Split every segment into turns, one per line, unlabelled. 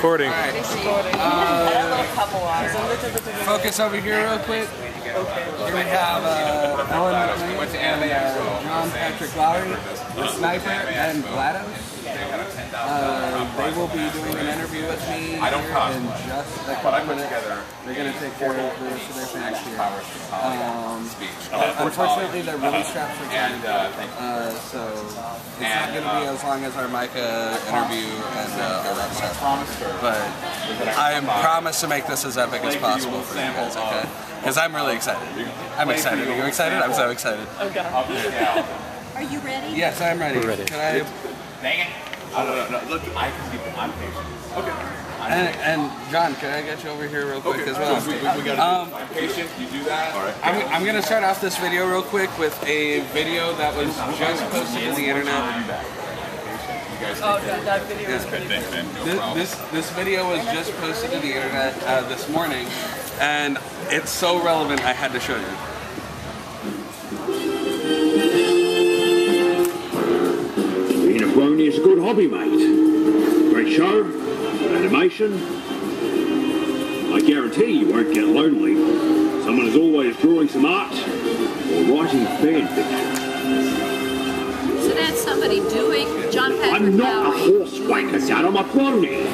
recording.
All right.
Focus over here real quick. Here we have Ellen McLain and John Patrick Lowrie, the Sniper, and GLaDOS. They will be doing an interview with me here in just a couple minutes. They're going to take care of the rest of their fans here. Unfortunately, they're really strapped for time, so it's not going to be as long as our Micah interview and our rep stuff. But I promise to make this as epic as possible for you guys, okay? Because I'm really excited. I'm excited. Are you excited? I'm so excited.
Okay. Are you ready?
Yes, I'm ready.
We're ready.
Can I?
Dang it. No. Look, I can keep it. I'm patient. Okay.
And John, can I get you over here real quick as well?
We gotta I'm patient. You do that. All right.
I'm going to start off this video real quick with a video that was just posted to the internet.
Oh, God, that video was pretty good.
This video was just posted to the internet this morning, and it's so relevant I had to show you.
Being a brony is a good hobby, mate. Great show, animation. I guarantee you won't get lonely. Someone is always drawing some art or writing fan fiction.
So that's somebody doing John Patrick
I'm not a
Lowrie.
horse wanker, Dad. I'm a brony.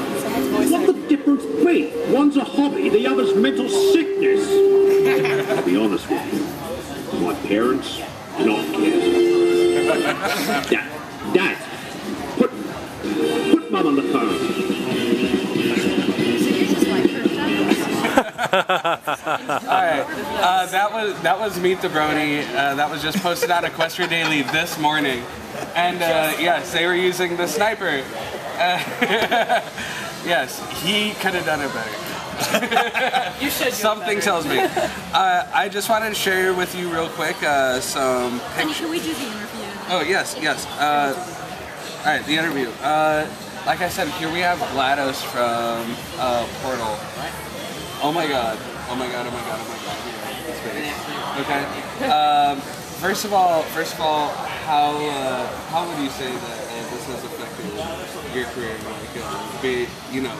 What the difference be? One's a hobby, the other's mental sickness. I'll be honest with you. My parents do not care. Dad, put Mum on the phone.
So you're just like
Alright, that was Meet the Brony. That was just posted on Equestria Daily this morning. And yes, they were using the Sniper. Yes, he could have done it better.
You should.
Something tells me. I just wanted to share with you real quick some pictures.
Can we do the interview?
Oh, yes. Alright, the interview. Like I said, here we have GLaDOS from Portal. Oh my god. Okay. First of all, how would you say that this has affected your career? Like, you know,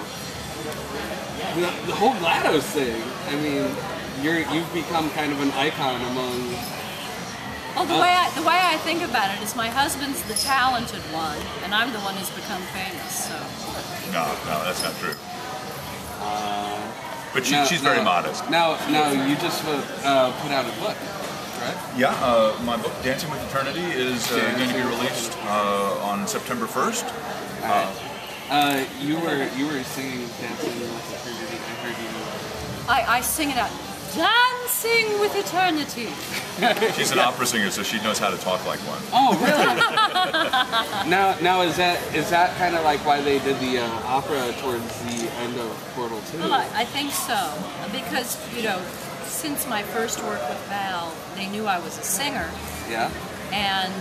the whole GLaDOS thing. I mean, you've become kind of an icon among.
Well, the way I think about it is my husband's the talented one, and I'm the one who's become famous. So.
No, that's not true. But she's very modest.
Now, you just put out a book, right?
Yeah, my book, Dancing with Eternity, is going to be released on September 1st.
You were singing Dancing with Eternity. I heard you.
I sing it out. Dancing with Eternity.
She's an opera singer, so she knows how to talk like one.
Oh, really? now is that kind of like why they did the opera towards the end of Portal 2?
Well, I think so, because since my first work with Val, they knew I was a singer.
Yeah.
And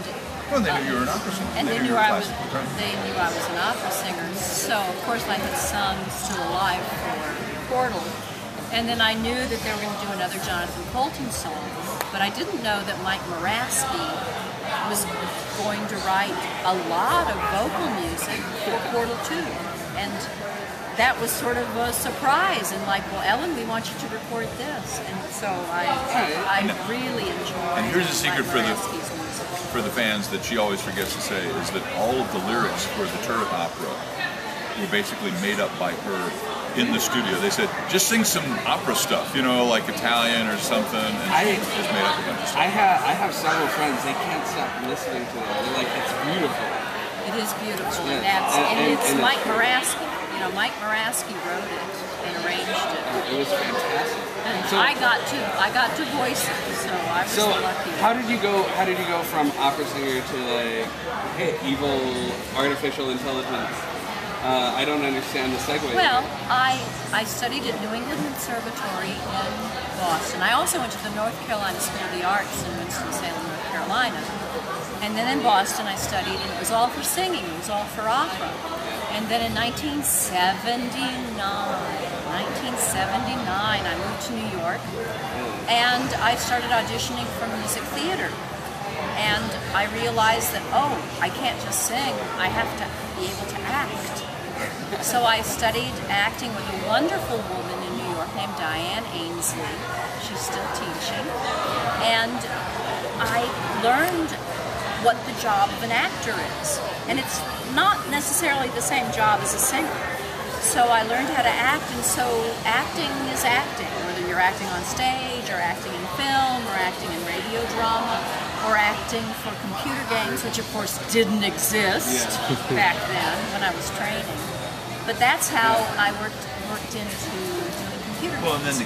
Well, they knew you were an opera singer.
and they knew I was an opera singer. So of course I had sung Still Alive for Portal. And then I knew that they were going to do another Jonathan Colton song, but I didn't know that Mike Moraski was going to write a lot of vocal music for Portal 2. And that was sort of a surprise, and like, well, Ellen, we want you to record this. And so I really enjoyed
And here's a secret
Mike Moraski's music.
for the fans that she always forgets to say, is that all of the lyrics for the Turret opera were basically made up by her in the studio. They said, just sing some opera stuff, like Italian or something, and she just made up a bunch of stuff.
I have several friends, they can't stop listening to it. They're like, it's beautiful.
It is beautiful, and it's Mike Moraski. Mike Moraski wrote it and arranged it.
It was fantastic.
And
so,
I got to voice it, so I was lucky.
How did you go from opera singer to like evil artificial intelligence? I don't understand the segue.
Well, I studied at New England Conservatory in Boston. I also went to the North Carolina School of the Arts in Winston-Salem, North Carolina. And then in Boston I studied, and it was all for singing, it was all for opera. And then in 1979, I moved to New York, and I started auditioning for music theater. And I realized that, I can't just sing, I have to be able to act. So I studied acting with a wonderful woman in New York named Diane Ainsley. She's still teaching. And I learned what the job of an actor is. And it's not necessarily the same job as a singer. So I learned how to act, and so acting is acting, whether you're acting on stage, or acting in film, or acting in radio drama, or acting for computer games, which of course didn't exist back then when I was training. But that's how I worked into doing computer games.
Well, and then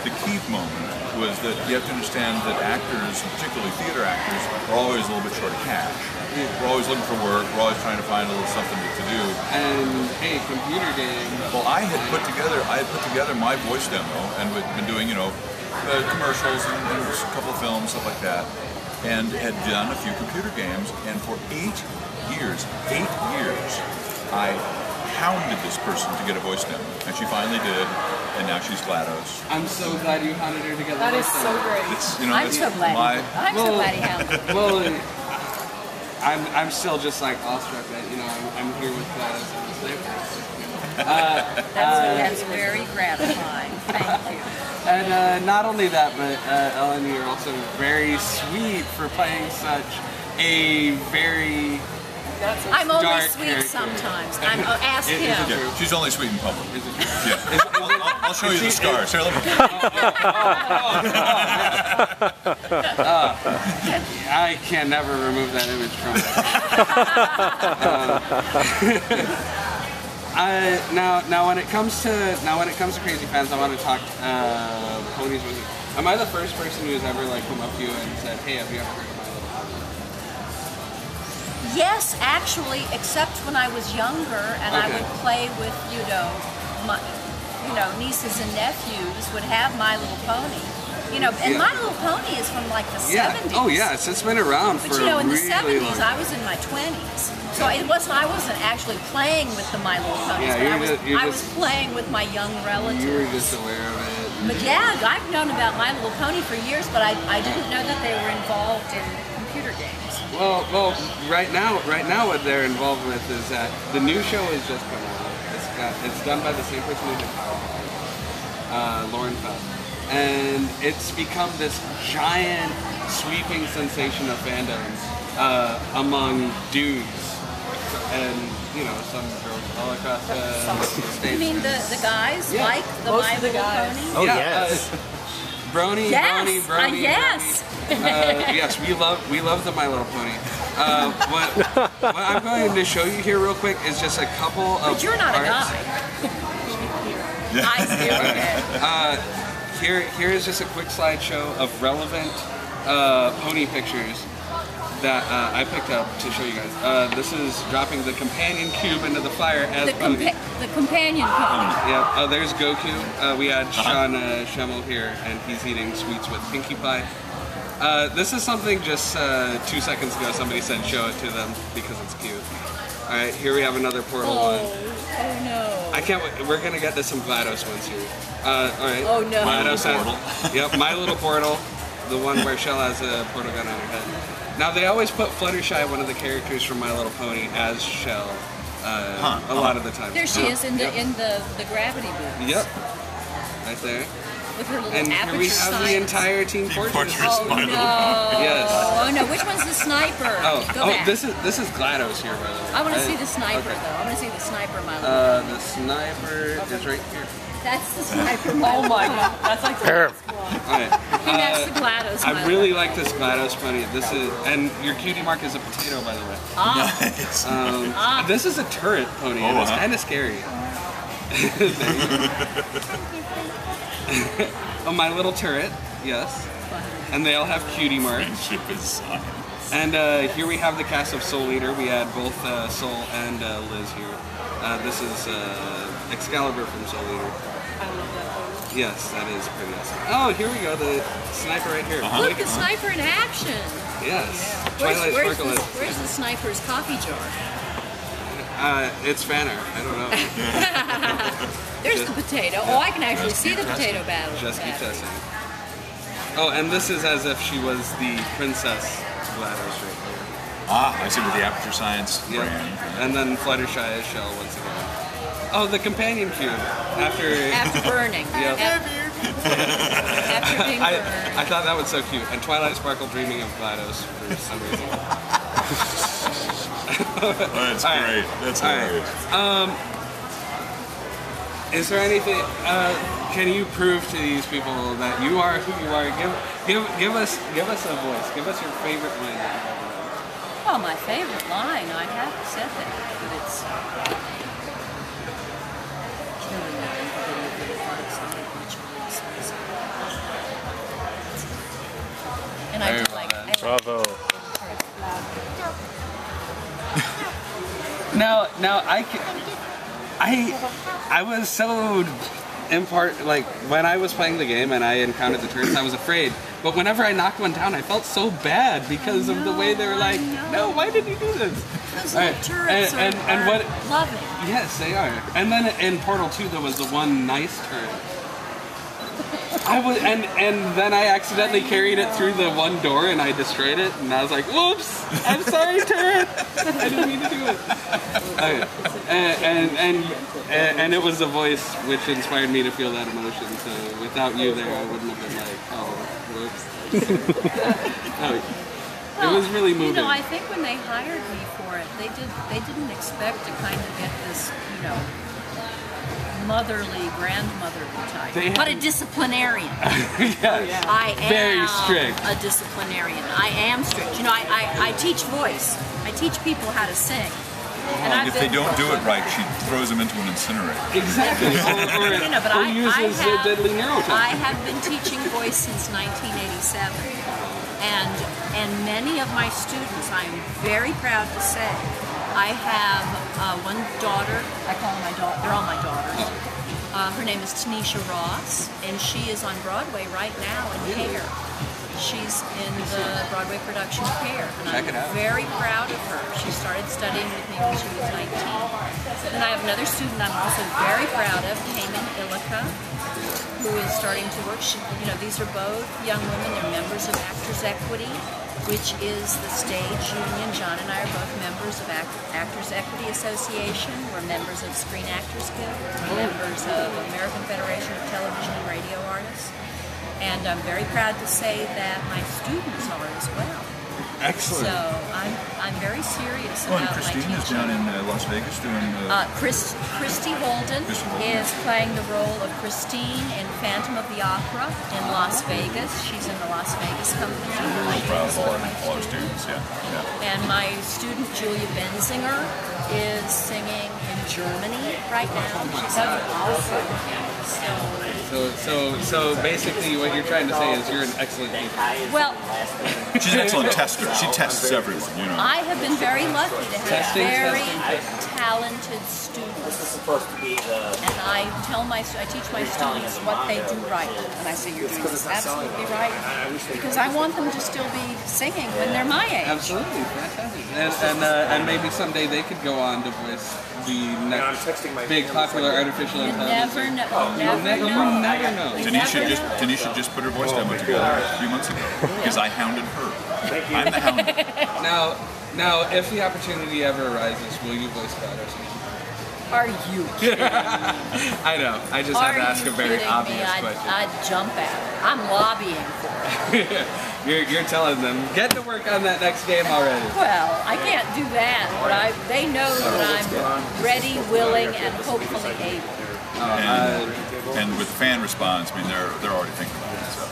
the key moment was that you have to understand that actors, particularly theater actors, are always a little bit short of cash. We're always looking for work. We're always trying to find a little something to do.
And hey, computer game.
Well, I had put together my voice demo, and we'd been doing, commercials and a couple of films, stuff like that, and had done a few computer games. And for 8 years, I hounded this person to get a voice demo, and she finally did. And now she's GLaDOS.
I'm so glad you hounded her to get
that. That is so great.
I'm so glad. I'm so glad he hounded her.
Well, I'm still just like awestruck that I'm here with GLaDOS and the Sniper.
That's very gratifying. Thank you.
And not only that, but Ellen, you're also very sweet for playing such a very
I'm only
dark
sweet
character.
Sometimes. Ask him.
Yeah, she's only sweet in public. Yeah. I'll show you the scars. Here, let me.
I can never remove that image from me. Now when it comes to Crazy Fans, I want to talk ponies with you. Am I the first person who's ever come up to you and said, "Hey, have you ever heard of My Little Pony?"
Yes, actually, except when I was younger and I would play with, my nieces and nephews would have My Little Pony. And My Little Pony is from like the 70s.
Oh yes, it's been around for
in the
really
70s,
long.
I was in my 20s. So I wasn't actually playing with the My Little Ponies,
Yeah,
I was playing with my young relatives.
You were just aware of it.
But yeah, I've known about My Little Pony for years, but I didn't know that they were involved in computer games.
Well, right now, what they're involved with is that the new show has just come out. It's done by the same person who did Power, Lauren Feld, and it's become this giant, sweeping sensation of fandom among dudes, and some girls all across the states.
You mean the guys like the My Little Pony?
Oh yes.
Brony.
Yes.
Yes, we love the My Little Pony. What I'm going to show you here real quick is just a couple of
But you're not
arts.
a guy. I see, okay.
Here is just a quick slideshow of relevant pony pictures that I picked up to show you guys. This is dropping the companion cube into the fire as pony.
The companion pony.
Yeah. Oh, there's Goku. We had Sean Schemmel here, and he's eating sweets with Pinkie Pie. This is something just 2 seconds ago somebody said show it to them because it's cute. Alright, here we have another Portal one.
Oh no.
I can't wait. We're gonna get to some GLaDOS ones here. Alright.
Oh no.
My Little Portal.
Yep, My Little Portal. The one where Shell has a portal gun on her head. Now they always put Fluttershy, one of the characters from My Little Pony, as Shell. A lot of the time.
There she is in the gravity booth.
Yep. Right there.
With her little
And here
aperture
we have
sights.
the entire Team Fortress.
Oh no.
Yes.
Oh no, which one's the sniper? Go back.
this is GLaDOS here, by the way.
I want to see the sniper
okay.
though. I want to see the sniper, My Little Pony.
The sniper is right here.
That's the sniper, My
Oh
Little
my
Pony.
god, that's like the best one.
Alright.
And that's the GLaDOS, My
I
Little
really
Pony.
like this GLaDOS pony. This is, and your cutie mark is a potato, by the way.
Ah.
This is a turret pony, and it's kind of scary. Oh, My Little Turret, yes. And they all have cutie marks.
Friendship is science.
And here we have the cast of Soul Eater. We had both Soul and Liz here. This is Excalibur from Soul Eater.
I love that photo.
Yes, that is pretty awesome. Oh, here we go, the sniper right here.
Look, the sniper in action.
Yes. Twilight Sparkle.
Where's the sniper's coffee jar?
It's fan art. I don't know.
There's the potato. Oh, I can actually see the potato battle.
Just keep testing. Oh, and this is as if she was the Princess GLaDOS right here.
I see with the Aperture Science
Yeah.
brand.
And then Fluttershy is Shell once again. Oh, the companion cube.
After burning.
Yeah.
After being burned.
I thought that was so cute. And Twilight Sparkle dreaming of GLaDOS for some reason.
That's great. That's hilarious.
Is there anything? Can you prove to these people that you are who you are? Give us a voice. Give us your favorite line that you've ever read.
Oh, my favorite line. I have said that, but it's. And I do like.
Bravo.
Now I was so like when I was playing the game and I encountered the turrets, I was afraid. But whenever I knocked one down, I felt so bad because of the way they were like, no, why did you do this?
Those little turrets are loving.
Yes, they are. And then in Portal 2, there was the one nice turret. And then I accidentally carried it through the one door and I destroyed it, and I was like, whoops, I'm sorry, turret. I didn't mean to do it. Okay. And it was the voice which inspired me to feel that emotion. So without you there, I wouldn't have been like, oh, whoops. It was really moving.
You know, I think when they hired me for it, they didn't expect to kind of get this, you know, motherly, grandmotherly type, but a disciplinarian.
Yes.
I am
very strict.
A disciplinarian. I am strict. You know, I teach voice. I teach people how to sing.
And if they don't do it right, she throws them into an incinerator.
Exactly. or uses deadly neurotoxin.
I have been teaching voice since 1987, and many of my students, I am very proud to say, I have one daughter. I call her my daughter. They're all my daughters. Her name is Tanisha Ross, and she is on Broadway right now in Hair. She's in the Broadway production Hair, and I'm very proud of her. She started studying with me when she was 19. Then I have another student I'm also very proud of, Cayman Illica, who is starting to work. You know, these are both young women. They're members of Actors Equity, which is the stage union. John and I are both members of Actors Equity Association. We're members of Screen Actors Guild. We're members of American Federation of Television and Radio Artists. And I'm very proud to say that my students are as well.
Excellent.
So I'm very serious about my teaching.
Christine is down in Las Vegas doing...
Christy Holden is playing the role of Christine in Phantom of the Opera in Las Vegas. She's in the Las Vegas company.
Really proud of all our students, yeah.
And my student Julia Benzinger is singing in Germany right now. She's awesome.
So basically what you're trying to say is you're an excellent teacher.
Well,
she's an excellent tester. She tests everyone, you know.
I have been very lucky to have very talented students. And I teach my students what they do right. And I say, you're doing this absolutely right. Because I want them to still be singing when they're my age.
Absolutely, fantastic. And maybe someday they could go on to voice the next big popular artificial intelligence.
You never know.
Tanisha just put her voice demo together a few months ago because I hounded her. I'm the hound.
Now, if the opportunity ever arises, will you voice GLaDOS again?
Are you kidding?
I know. I just had to ask a very obvious question.
I'd jump at it. I'm lobbying for it.
You're telling them, get to work on that next game already.
Well, I can't do that, but they know that I'm ready, willing, and hopefully able.
And with fan response, I mean, they're already thinking about it. So.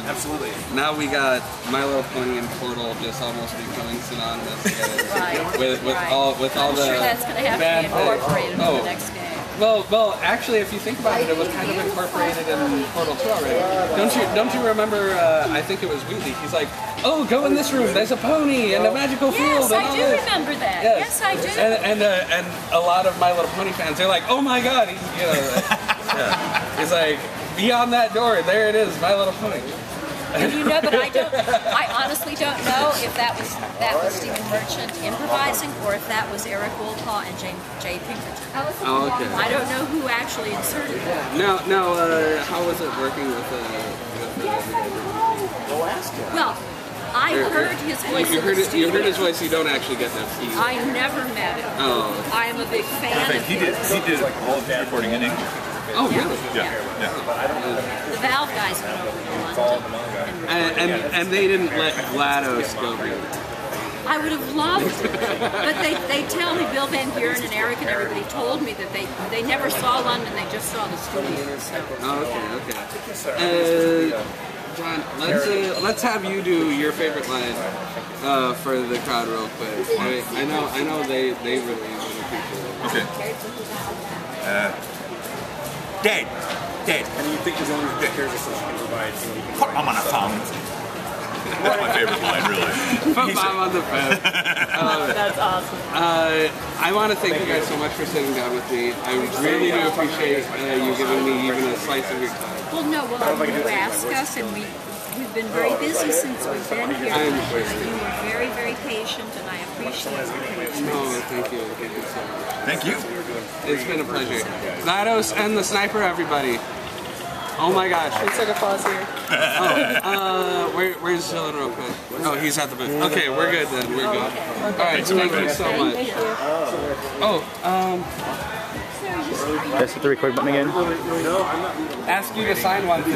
Absolutely. Now we got My Little Pony and Portal just almost becoming synonymous together. with all the.
I'm sure that's going to have to be incorporated in the next game.
Well, actually, if you think about it, it was kind of incorporated in Portal 2 already. Don't you remember? I think it was Wheatley. He's like, "Oh, go in this room. There's a pony and a magical field."
Yes, I do remember that. Yes, I do.
And a lot of My Little Pony fans, they're like, "Oh my God!" He's like, "Beyond that door, there it is, My Little Pony."
And you know, but I honestly don't know if that was Stephen Merchant improvising or if that was Eric Wolpaw and Jay Pinkerton.
Oh, okay.
I don't know who actually inserted that.
Now, how was it working with the
Well, I heard his voice.
You heard his voice. You don't actually get that feel.
I never met him.
Oh.
I am a big fan of
He did all of his recording in English.
Oh, really?
Yeah.
The Valve guys went over to London.
And they didn't let GLaDOS go there.
I would have loved it. But they tell me, Bill Van Buren and Eric and everybody told me that they never saw London, they just saw the studio. So.
Oh, okay. John, let's have you do your favorite line for the crowd real quick. I know they really would appreciate it.
Okay. Dead.
And you think as long as the character can provide,
Put mom on a phone. That's my favorite line, really.
Put mom on the phone.
That's awesome.
I want to thank you guys so much for sitting down with me. I really do appreciate you giving me even a slice of your time.
Well, no, you asked us, and we've been very busy since we've been here. And you were very, very patient, and I appreciate your patience.
Oh, thank you. Thank you so much.
Thank you.
It's been a pleasure. GLaDOS and the Sniper, everybody. Oh my gosh.
Let's take a pause here.
Where's Dylan real quick? Oh, he's at the booth. Okay, we're good then. We're good. All right, thank you so much.
Thank you.
Oh,
Press the record button again.
ask you to sign one thing.